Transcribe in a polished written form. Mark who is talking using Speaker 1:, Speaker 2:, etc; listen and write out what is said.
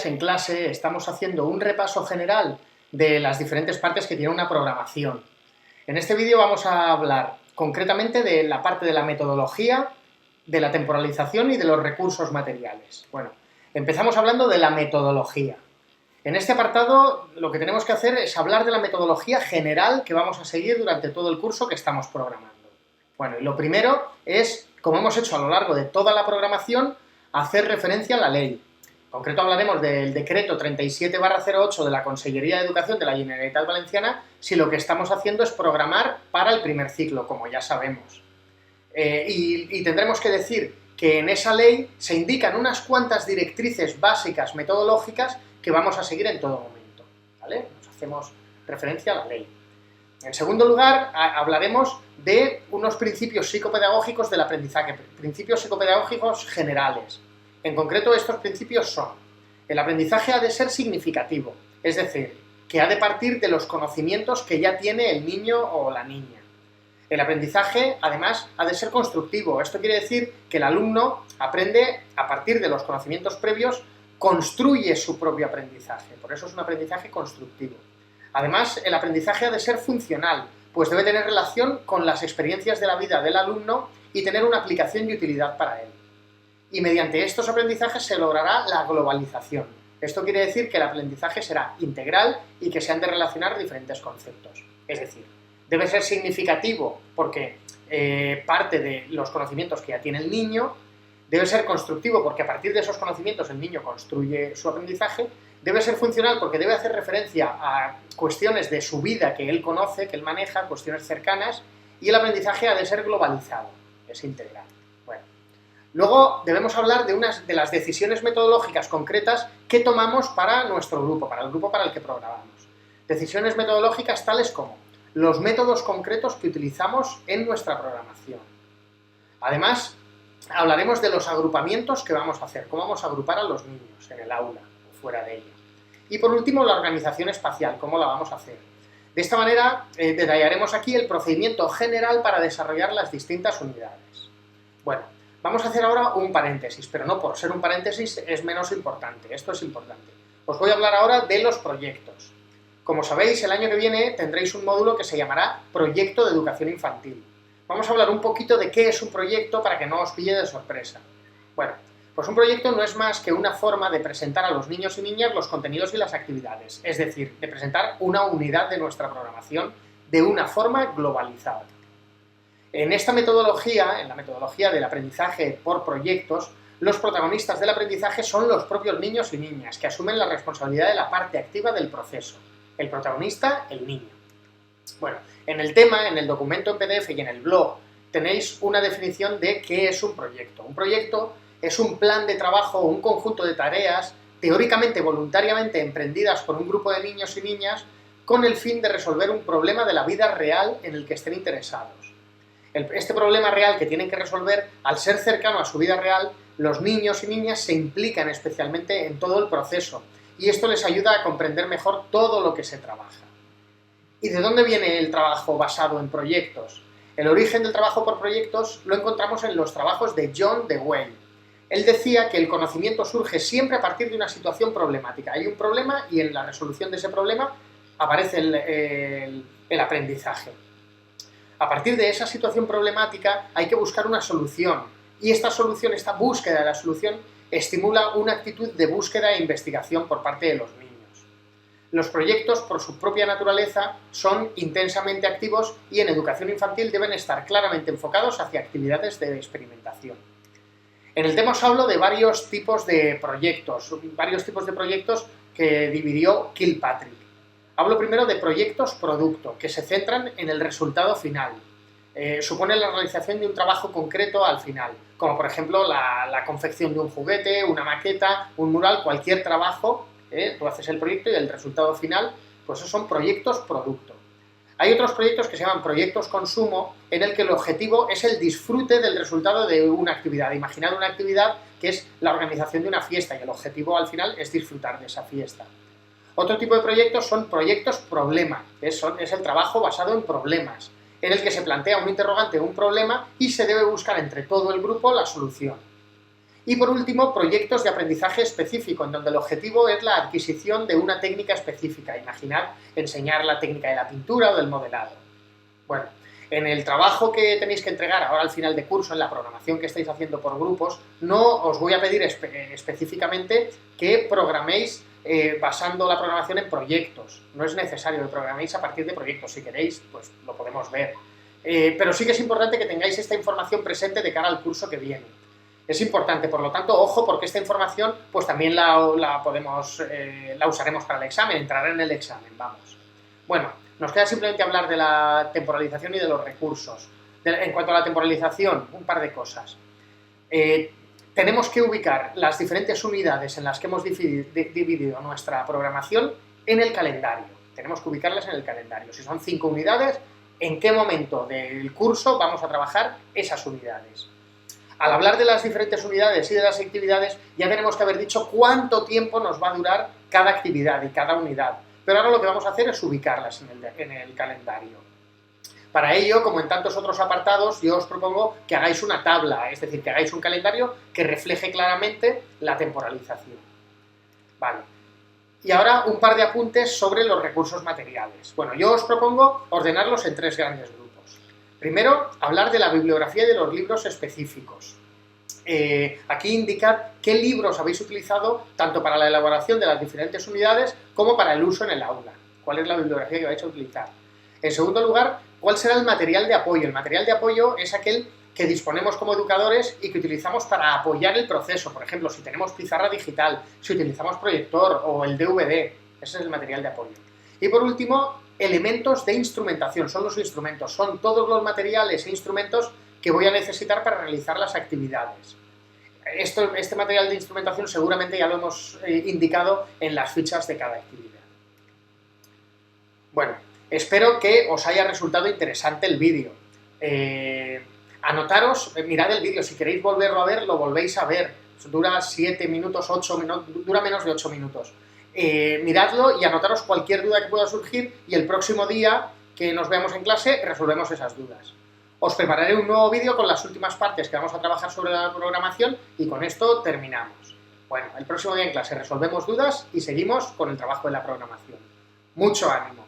Speaker 1: En clase estamos haciendo un repaso general de las diferentes partes que tiene una programación. En este vídeo vamos a hablar concretamente de la parte de la metodología, de la temporalización y de los recursos materiales. Bueno, empezamos hablando de la metodología. En este apartado lo que tenemos que hacer es hablar de la metodología general que vamos a seguir durante todo el curso que estamos programando. Bueno, y lo primero es, como hemos hecho a lo largo de toda la programación, hacer referencia a la ley. En concreto hablaremos del decreto 37/08 de la Consellería de Educación de la Generalitat Valenciana, si lo que estamos haciendo es programar para el primer ciclo, como ya sabemos. Y tendremos que decir que en esa ley se indican unas cuantas directrices básicas metodológicas que vamos a seguir en todo momento, ¿vale? Nos hacemos referencia a la ley. En segundo lugar, hablaremos de unos principios psicopedagógicos del aprendizaje, principios psicopedagógicos generales. En concreto, estos principios son: el aprendizaje ha de ser significativo, es decir, que ha de partir de los conocimientos que ya tiene el niño o la niña. El aprendizaje, además, ha de ser constructivo. Esto quiere decir que el alumno aprende a partir de los conocimientos previos, construye su propio aprendizaje. Por eso es un aprendizaje constructivo. Además, el aprendizaje ha de ser funcional, pues debe tener relación con las experiencias de la vida del alumno y tener una aplicación y utilidad para él. Y mediante estos aprendizajes se logrará la globalización. Esto quiere decir que el aprendizaje será integral y que se han de relacionar diferentes conceptos. Es decir, debe ser significativo porque parte de los conocimientos que ya tiene el niño, debe ser constructivo porque a partir de esos conocimientos el niño construye su aprendizaje, debe ser funcional porque debe hacer referencia a cuestiones de su vida que él conoce, que él maneja, cuestiones cercanas, y el aprendizaje ha de ser globalizado, es integral. Luego debemos hablar de las decisiones metodológicas concretas que tomamos para nuestro grupo, para el grupo para el que programamos. Decisiones metodológicas tales como los métodos concretos que utilizamos en nuestra programación. Además, hablaremos de los agrupamientos que vamos a hacer, cómo vamos a agrupar a los niños en el aula o fuera de ella. Y por último, la organización espacial, cómo la vamos a hacer. De esta manera, detallaremos aquí el procedimiento general para desarrollar las distintas unidades. Bueno, vamos a hacer ahora un paréntesis, pero no por ser un paréntesis es menos importante, esto es importante. Os voy a hablar ahora de los proyectos. Como sabéis, el año que viene tendréis un módulo que se llamará Proyecto de Educación Infantil. Vamos a hablar un poquito de qué es un proyecto para que no os pille de sorpresa. Bueno, pues un proyecto no es más que una forma de presentar a los niños y niñas los contenidos y las actividades, es decir, de presentar una unidad de nuestra programación de una forma globalizada. En esta metodología, en la metodología del aprendizaje por proyectos, los protagonistas del aprendizaje son los propios niños y niñas, que asumen la responsabilidad de la parte activa del proceso. El protagonista, el niño. Bueno, en el tema, en el documento en PDF y en el blog, tenéis una definición de qué es un proyecto. Un proyecto es un plan de trabajo o un conjunto de tareas, teóricamente voluntariamente emprendidas por un grupo de niños y niñas, con el fin de resolver un problema de la vida real en el que estén interesados. Este problema real que tienen que resolver, al ser cercano a su vida real, los niños y niñas se implican especialmente en todo el proceso y esto les ayuda a comprender mejor todo lo que se trabaja. ¿Y de dónde viene el trabajo basado en proyectos? El origen del trabajo por proyectos lo encontramos en los trabajos de John Dewey. Él decía que el conocimiento surge siempre a partir de una situación problemática. Hay un problema y en la resolución de ese problema aparece el aprendizaje. A partir de esa situación problemática hay que buscar una solución y esta búsqueda de la solución estimula una actitud de búsqueda e investigación por parte de los niños. Los proyectos, por su propia naturaleza, son intensamente activos y en educación infantil deben estar claramente enfocados hacia actividades de experimentación. En el tema os hablo de varios tipos de proyectos que dividió Kilpatrick. Hablo primero de proyectos producto, que se centran en el resultado final. Supone la realización de un trabajo concreto al final, como por ejemplo la confección de un juguete, una maqueta, un mural, cualquier trabajo, tú haces el proyecto y el resultado final, pues esos son proyectos producto. Hay otros proyectos que se llaman proyectos consumo, en el que el objetivo es el disfrute del resultado de una actividad. Imaginad una actividad que es la organización de una fiesta y el objetivo al final es disfrutar de esa fiesta. Otro tipo de proyectos son proyectos problema, es el trabajo basado en problemas, en el que se plantea un interrogante o un problema y se debe buscar entre todo el grupo la solución. Y por último, proyectos de aprendizaje específico, en donde el objetivo es la adquisición de una técnica específica. Imaginad enseñar la técnica de la pintura o del modelado. Bueno, en el trabajo que tenéis que entregar ahora al final de curso, en la programación que estáis haciendo por grupos, no os voy a pedir específicamente que programéis basando la programación en proyectos. No es necesario que programéis a partir de proyectos. Si queréis, pues lo podemos ver. Pero sí que es importante que tengáis esta información presente de cara al curso que viene. Es importante, por lo tanto, ojo, porque esta información pues también la usaremos para el examen, entrará en el examen, vamos. Bueno, nos queda simplemente hablar de la temporalización y de los recursos. En cuanto a la temporalización, un par de cosas. Tenemos que ubicar las diferentes unidades en las que hemos dividido nuestra programación en el calendario. Tenemos que ubicarlas en el calendario. Si son 5 unidades, ¿en qué momento del curso vamos a trabajar esas unidades? Al hablar de las diferentes unidades y de las actividades, ya tenemos que haber dicho cuánto tiempo nos va a durar cada actividad y cada unidad. Pero ahora lo que vamos a hacer es ubicarlas en el calendario. Para ello, como en tantos otros apartados, yo os propongo que hagáis una tabla, es decir, que hagáis un calendario que refleje claramente la temporalización. Vale. Y ahora un par de apuntes sobre los recursos materiales. Bueno, yo os propongo ordenarlos en 3 grandes grupos. Primero, hablar de la bibliografía y de los libros específicos. Aquí indicad qué libros habéis utilizado tanto para la elaboración de las diferentes unidades como para el uso en el aula. ¿Cuál es la bibliografía que vais a utilizar? En segundo lugar, ¿cuál será el material de apoyo? El material de apoyo es aquel que disponemos como educadores y que utilizamos para apoyar el proceso. Por ejemplo, si tenemos pizarra digital, si utilizamos proyector o el DVD. Ese es el material de apoyo. Y por último, elementos de instrumentación. Son los instrumentos, son todos los materiales e instrumentos que voy a necesitar para realizar las actividades. Este material de instrumentación seguramente ya lo hemos indicado en las fichas de cada actividad. Bueno, espero que os haya resultado interesante el vídeo. Anotaros, mirad el vídeo, si queréis volverlo a ver, lo volvéis a ver. Dura 7 minutos, 8 minutos, dura menos de 8 minutos. Miradlo y anotaros cualquier duda que pueda surgir y el próximo día que nos veamos en clase resolvemos esas dudas. Os prepararé un nuevo vídeo con las últimas partes que vamos a trabajar sobre la programación y con esto terminamos. Bueno, el próximo día en clase resolvemos dudas y seguimos con el trabajo de la programación. ¡Mucho ánimo!